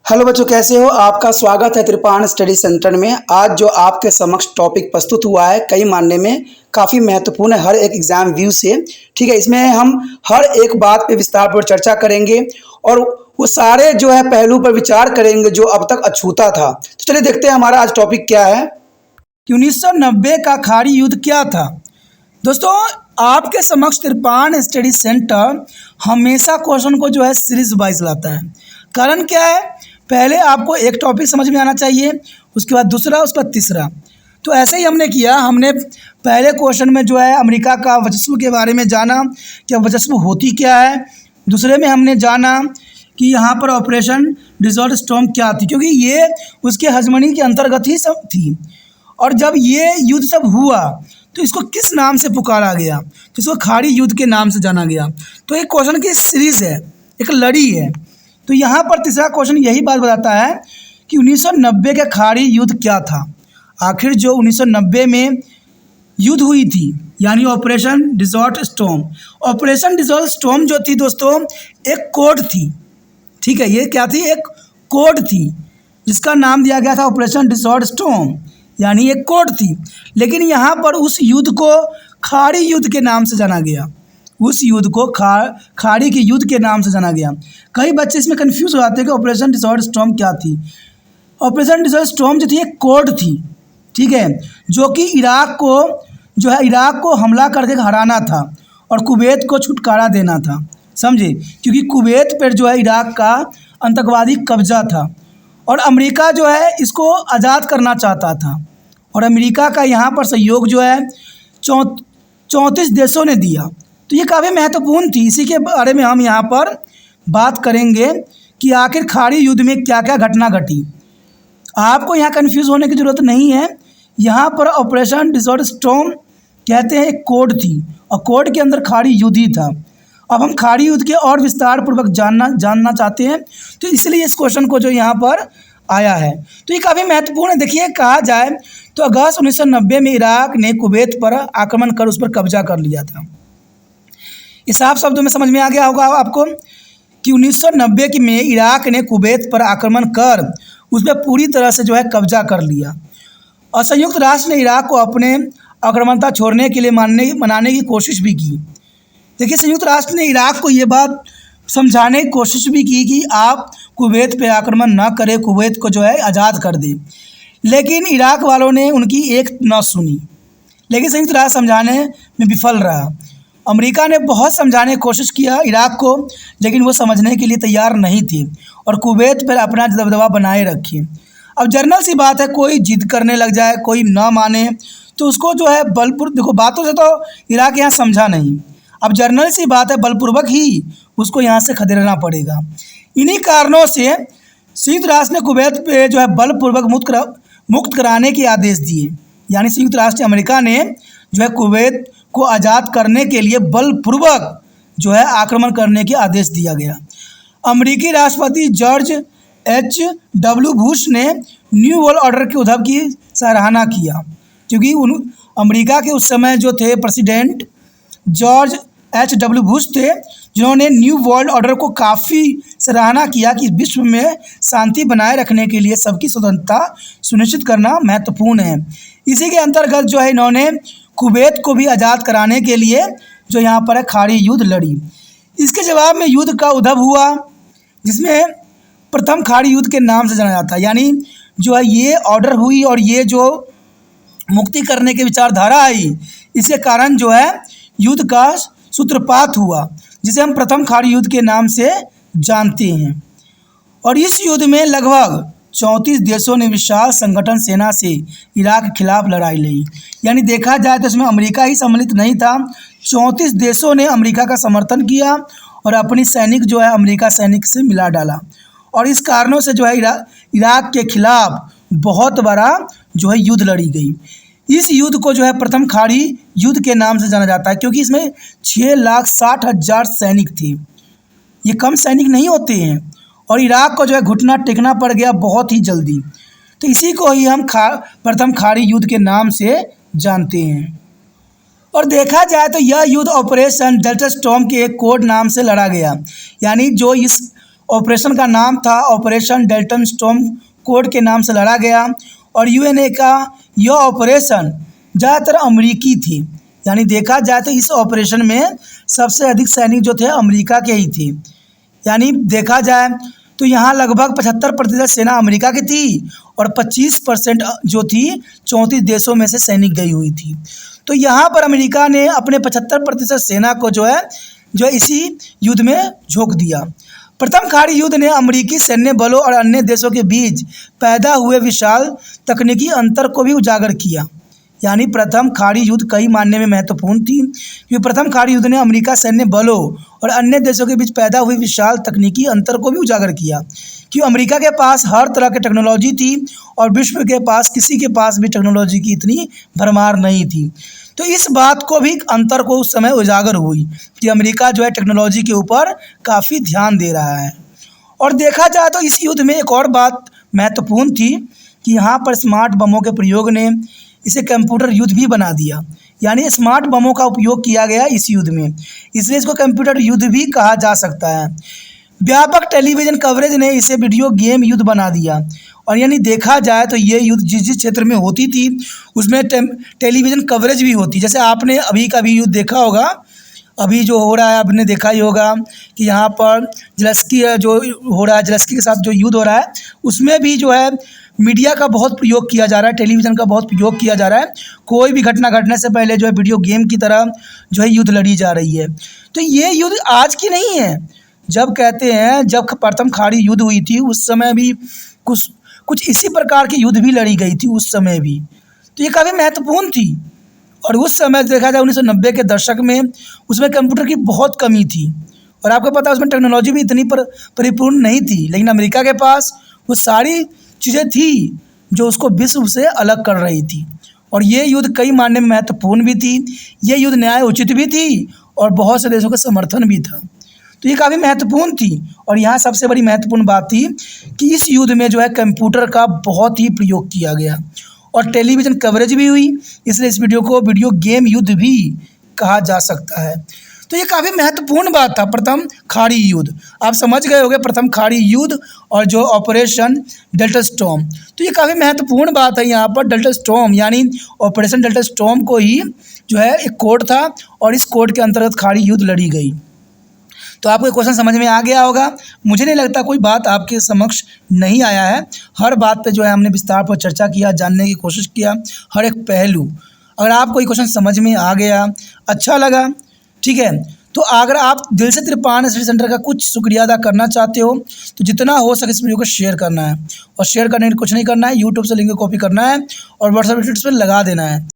Hello बच्चों, कैसे हो? आपका स्वागत है त्रिपाण स्टडी सेंटर में। आज जो आपके समक्ष टॉपिक प्रस्तुत हुआ है कई मायने में काफ़ी महत्वपूर्ण है हर एक एग्जाम व्यू से। ठीक है, इसमें हम हर एक बात पे विस्तारपूर्वक चर्चा करेंगे और वो सारे जो है पहलू पर विचार करेंगे जो अब तक अछूता था। तो चलिए देखते हैं हमारा आज टॉपिक क्या है कि 1990 का खाड़ी युद्ध क्या था। दोस्तों, आपके समक्ष त्रिपाण स्टडी सेंटर हमेशा क्वेश्चन को जो है सीरीज वाइज लाता है। कारण क्या है? पहले आपको एक टॉपिक समझ में आना चाहिए, उसके बाद दूसरा, उसके बाद तीसरा। तो ऐसे ही हमने किया। हमने पहले क्वेश्चन में जो है अमेरिका का वर्चस्व के बारे में जाना कि वर्चस्व होती क्या है। दूसरे में हमने जाना कि यहाँ पर ऑपरेशन डिजॉल्ट स्टॉर्म क्या थी, क्योंकि ये उसके हजमनी के अंतर्गत ही सब थी। और जब ये युद्ध सब हुआ तो इसको किस नाम से पुकारा गया? तो इसको खाड़ी युद्ध के नाम से जाना गया। तो एक क्वेश्चन की सीरीज है, एक लड़ी है। तो यहाँ पर तीसरा क्वेश्चन यही बात बताता है कि 1990 का खाड़ी युद्ध क्या था। आखिर जो 1990 में युद्ध हुई थी, यानी ऑपरेशन डिजॉल्ट स्टॉर्म। ऑपरेशन डिजॉल्ट स्टॉर्म जो थी दोस्तों, एक कोड थी। ठीक है, ये क्या थी? एक कोड थी जिसका नाम दिया गया था ऑपरेशन डिजॉल्ट स्टॉर्म, यानी एक कोड थी। लेकिन यहाँ पर उस युद्ध को खाड़ी युद्ध के नाम से जाना गया। उस युद्ध को खाड़ी के युद्ध के नाम से जाना गया। कई बच्चे इसमें कंफ्यूज हो जाते हैं कि ऑपरेशन डिजॉल्ट स्टॉर्म क्या थी। ऑपरेशन डिजॉल्ट स्टॉर्म जो थी एक कोड थी, ठीक है, जो कि इराक को हमला करके हराना था और कुवैत को छुटकारा देना था। समझे? क्योंकि कुवैत पर जो है इराक का आतंकवादी कब्जा था और अमेरिका जो है इसको आज़ाद करना चाहता था। और अमेरिका का यहाँ पर सहयोग जो है 34 देशों ने दिया। तो ये काफ़ी महत्वपूर्ण थी। इसी के बारे में हम यहाँ पर बात करेंगे कि आखिर खाड़ी युद्ध में क्या क्या घटना घटी। आपको यहाँ कंफ्यूज होने की ज़रूरत नहीं है। यहाँ पर ऑपरेशन डिजॉल्ट स्टॉर्म कहते हैं एक कोड थी और कोड के अंदर खाड़ी युद्ध ही था। अब हम खाड़ी युद्ध के और विस्तार पूर्वक जानना चाहते हैं, तो इसलिए इस क्वेश्चन को जो यहाँ पर आया है तो ये काफ़ी महत्वपूर्ण है। देखिए, कहा जाए तो अगस्त 1990 में इराक ने कुवैत पर आक्रमण कर उस पर कब्जा कर लिया था। इस साफ शब्दों में समझ में आ गया होगा आपको कि 1990 में इराक ने कुवैत पर आक्रमण कर उस पर पूरी तरह से जो है कब्जा कर लिया और संयुक्त राष्ट्र ने इराक को अपने आक्रामकता छोड़ने के लिए मनाने की कोशिश भी की। देखिए, संयुक्त राष्ट्र ने इराक को ये बात समझाने की कोशिश भी की कि आप कुवैत पे आक्रमण ना करें, कुवैत को जो है आज़ाद कर दें। लेकिन इराक वालों ने उनकी एक न सुनी। लेकिन संयुक्त राष्ट्र समझाने में विफल रहा। अमेरिका ने बहुत समझाने की कोशिश किया इराक को, लेकिन वो समझने के लिए तैयार नहीं थी और कुवैत पर अपना दबदबा बनाए रखी। अब जनरल सी बात है, कोई जिद करने लग जाए, कोई ना माने तो उसको जो है बलपूर्वक, देखो बातों से तो इराक यहाँ समझा नहीं। अब जनरल सी बात है, बलपूर्वक ही उसको यहाँ से खदेड़ना पड़ेगा। इन्हीं कारणों से संयुक्त राष्ट्र ने कुवैत पे जो है बलपूर्वक मुक्त कराने के आदेश दिए। यानी संयुक्त राष्ट्र अमेरिका ने जो है कुवैत को आज़ाद करने के लिए बलपूर्वक जो है आक्रमण करने के आदेश दिया गया। अमेरिकी राष्ट्रपति जॉर्ज H.W. बुश ने न्यू वर्ल्ड ऑर्डर के उद्भव की सराहना किया, क्योंकि अमेरिका के उस समय जो थे प्रेसिडेंट जॉर्ज H.W. बुश थे, जिन्होंने न्यू वर्ल्ड ऑर्डर को काफ़ी सराहना किया कि विश्व में शांति बनाए रखने के लिए सबकी स्वतंत्रता सुनिश्चित करना महत्वपूर्ण है। इसी के अंतर्गत जो है इन्होंने कुवैत को भी आज़ाद कराने के लिए जो यहाँ पर है खाड़ी युद्ध लड़ी। इसके जवाब में युद्ध का उद्भव हुआ, जिसमें प्रथम खाड़ी युद्ध के नाम से जाना जाता है। यानी जो है ये ऑर्डर हुई और ये जो मुक्ति करने की विचारधारा आई, इसके कारण जो है युद्ध का सूत्रपात हुआ, जिसे हम प्रथम खाड़ी युद्ध के नाम से जानते हैं। और इस युद्ध में लगभग 34 देशों ने विशाल संगठन सेना से इराक के खिलाफ लड़ाई लड़ी। यानी देखा जाए तो इसमें अमेरिका ही सम्मिलित नहीं था, 34 देशों ने अमेरिका का समर्थन किया और अपनी सैनिक जो है अमेरिका सैनिक से मिला डाला। और इस कारणों से जो है इराक के खिलाफ बहुत बड़ा जो है युद्ध लड़ी गई। इस युद्ध को जो है प्रथम खाड़ी युद्ध के नाम से जाना जाता है, क्योंकि इसमें 6,60,000 सैनिक थे। ये कम सैनिक नहीं होते हैं और इराक को जो है घुटना टेकना पड़ गया बहुत ही जल्दी। तो इसी को ही हम प्रथम खाड़ी युद्ध के नाम से जानते हैं। और देखा जाए तो यह युद्ध ऑपरेशन डेल्टा स्टॉर्म के एक कोड नाम से लड़ा गया। यानी जो इस ऑपरेशन का नाम था ऑपरेशन डेल्टन स्टॉर्म कोड के नाम से लड़ा गया। और यूएनए का यह ऑपरेशन ज़्यादातर अमेरिकी थी, यानी देखा जाए तो इस ऑपरेशन में सबसे अधिक सैनिक जो थे अमेरिका के ही थे। यानी देखा जाए तो यहाँ लगभग 75% सेना अमेरिका की थी और 25% जो थी 34 देशों में से सैनिक गई हुई थी। तो यहाँ पर अमेरिका ने अपने 75% सेना को जो है इसी युद्ध में झोंक दिया। प्रथम खाड़ी युद्ध ने अमेरिकी सैन्य बलों और अन्य देशों के बीच पैदा हुए विशाल तकनीकी अंतर को भी उजागर किया। यानी प्रथम खाड़ी युद्ध कई मायने में महत्वपूर्ण थी, क्योंकि प्रथम खाड़ी युद्ध ने अमेरिका सैन्य बलों और अन्य देशों के बीच पैदा हुई विशाल तकनीकी अंतर को भी उजागर किया, क्योंकि अमेरिका के पास हर तरह की टेक्नोलॉजी थी और विश्व के पास किसी के पास भी टेक्नोलॉजी की इतनी भरमार नहीं थी। तो इस बात को भी अंतर को उस समय उजागर हुई कि अमेरिका जो है टेक्नोलॉजी के ऊपर काफ़ी ध्यान दे रहा है। और देखा जाए तो इस युद्ध में एक और बात महत्वपूर्ण थी कि यहाँ पर स्मार्ट बमों के प्रयोग ने इसे कंप्यूटर युद्ध भी बना दिया। यानी स्मार्ट बमों का उपयोग किया गया इस युद्ध में, इसलिए इसको कंप्यूटर युद्ध भी कहा जा सकता है। व्यापक टेलीविज़न कवरेज ने इसे वीडियो गेम युद्ध बना दिया। और यानी देखा जाए तो ये युद्ध जिस जिस क्षेत्र में होती थी उसमें टेलीविज़न कवरेज भी होती। जैसे आपने अभी का भी युद्ध देखा होगा, अभी जो हो रहा है आपने देखा ही होगा कि यहाँ पर ज़ेलेंस्की जो हो रहा है, ज़ेलेंस्की के साथ जो युद्ध हो रहा है उसमें भी जो है मीडिया का बहुत प्रयोग किया जा रहा है, टेलीविज़न का बहुत प्रयोग किया जा रहा है। कोई भी घटना घटने से पहले जो है वीडियो गेम की तरह जो है युद्ध लड़ी जा रही है। तो ये युद्ध आज की नहीं है। जब कहते हैं जब प्रथम खाड़ी युद्ध हुई थी उस समय भी कुछ इसी प्रकार की युद्ध भी लड़ी गई थी उस समय भी। तो ये काफ़ी महत्वपूर्ण थी। और उस समय देखा जाए 1990 के दशक में उसमें कंप्यूटर की बहुत कमी थी और आपको पता है उसमें टेक्नोलॉजी भी इतनी परिपूर्ण नहीं थी, लेकिन अमेरिका के पास वो सारी चीज़ें थी जो उसको विश्व से अलग कर रही थी। और ये युद्ध कई मायने में महत्वपूर्ण भी थी, ये युद्ध न्याय उचित भी थी और बहुत से देशों का समर्थन भी था। तो ये काफ़ी महत्वपूर्ण थी। और यहाँ सबसे बड़ी महत्वपूर्ण बात थी कि इस युद्ध में जो है कंप्यूटर का बहुत ही प्रयोग किया गया और टेलीविज़न कवरेज भी हुई, इसलिए इस वीडियो को वीडियो गेम युद्ध भी कहा जा सकता है। तो ये काफ़ी महत्वपूर्ण बात था प्रथम खाड़ी युद्ध। आप समझ गए होंगे प्रथम खाड़ी युद्ध और जो ऑपरेशन डेल्टा स्टॉर्म। तो ये काफ़ी महत्वपूर्ण बात है यहाँ पर। डेल्टा स्टॉर्म यानी ऑपरेशन डेल्टा स्टॉर्म को ही जो है एक कोड था और इस कोड के अंतर्गत खाड़ी युद्ध लड़ी गई। तो आपको क्वेश्चन समझ में आ गया होगा। मुझे नहीं लगता कोई बात आपके समक्ष नहीं आया है। हर बात पे जो है हमने विस्तार पर चर्चा किया, जानने की कोशिश किया, हर एक पहलू। अगर आपको कोई क्वेश्चन समझ में आ गया, अच्छा लगा, ठीक है, तो अगर आप दिल से त्रिपाण स्टडी सेंटर का कुछ शुक्रिया अदा करना चाहते हो तो जितना हो सके इस वीडियो को शेयर करना है। और शेयर करने के लिए कुछ नहीं करना है, यूट्यूब से लिंक को कॉपी करना है और व्हाट्सएप स्टेटस पर लगा देना है।